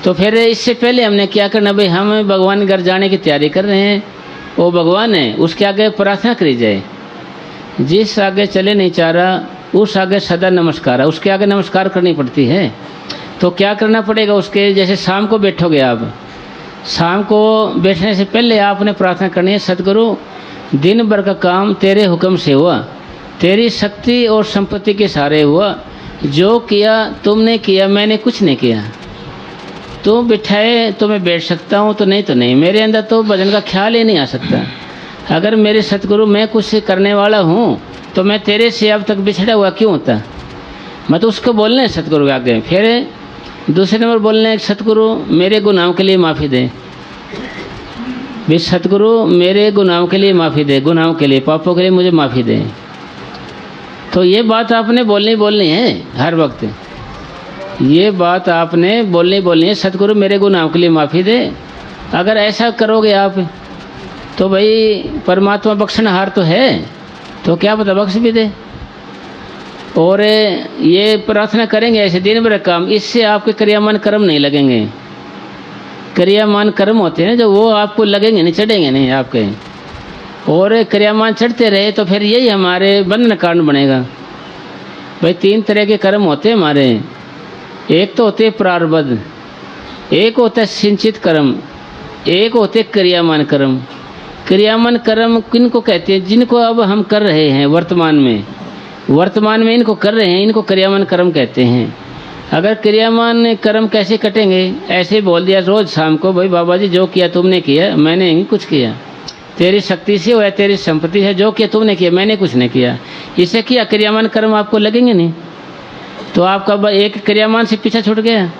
तो फिर इससे पहले हमने क्या करना भाई, हम भगवान के घर जाने की तैयारी कर रहे हैं, वो भगवान है, उसके आगे प्रार्थना करी जाए। जिस आगे चले नहीं चाह रहा उस आगे सदा नमस्कार है, उसके आगे नमस्कार करनी पड़ती है। तो क्या करना पड़ेगा उसके, जैसे शाम को बैठोगे आप, शाम को बैठने से पहले आपने प्रार्थना करनी है, सतगुरु दिन भर का काम तेरे हुक्म से हुआ, तेरी शक्ति और संपत्ति के सहारे हुआ, जो किया तुमने किया, मैंने कुछ नहीं किया। तू बिठाए तो मैं बैठ सकता हूँ, तो नहीं, मेरे अंदर तो भजन का ख्याल ही नहीं आ सकता। अगर मेरे सतगुरु मैं कुछ करने वाला हूँ तो मैं तेरे से अब तक बिछड़ा हुआ क्यों होता। मैं तो उसको बोलने सतगुरु के आगे। फिर दूसरे नंबर बोलने, सतगुरु मेरे गुनाहों के लिए माफ़ी दे, भी सतगुरु मेरे गुनाहों के लिए माफ़ी दे, गुनाहों के लिए, पापों के लिए मुझे माफ़ी दे। तो ये बात आपने बोलनी है हर वक्त, ये बात आपने बोलनी है, सतगुरु मेरे गुनाहों के लिए माफ़ी दे। अगर ऐसा करोगे आप तो भाई परमात्मा बख्शनहार तो है, तो क्या पता बख्श भी दे। और ये प्रार्थना करेंगे ऐसे दिन भर काम, इससे आपके क्रियामान कर्म नहीं लगेंगे। क्रियामान कर्म होते हैं जो वो आपको लगेंगे नहीं, चढ़ेंगे नहीं आपके, और क्रियामान चढ़ते रहे तो फिर यही हमारे बंधन कारण बनेगा। भाई 3 तरह के कर्म होते हैं हमारे, एक तो होते प्रारब्ध, एक होता है सिंचित कर्म, एक होते क्रियामान कर्म। क्रियामान कर्म किन को कहते हैं, जिनको अब हम कर रहे हैं वर्तमान में इनको कर रहे हैं, इनको क्रियामान कर्म कहते हैं। अगर क्रियामान कर्म कैसे कटेंगे, ऐसे बोल दिया रोज शाम को, भाई बाबा जी जो किया तुमने किया, मैंने नहीं कुछ किया, तेरी शक्ति से हुआ, तेरी संपत्ति है, जो किया तुमने किया, मैंने कुछ नहीं किया। इसे किया क्रियामान कर्म आपको लगेंगे नहीं, तो आपका एक क्रियामान से पीछा छूट गया।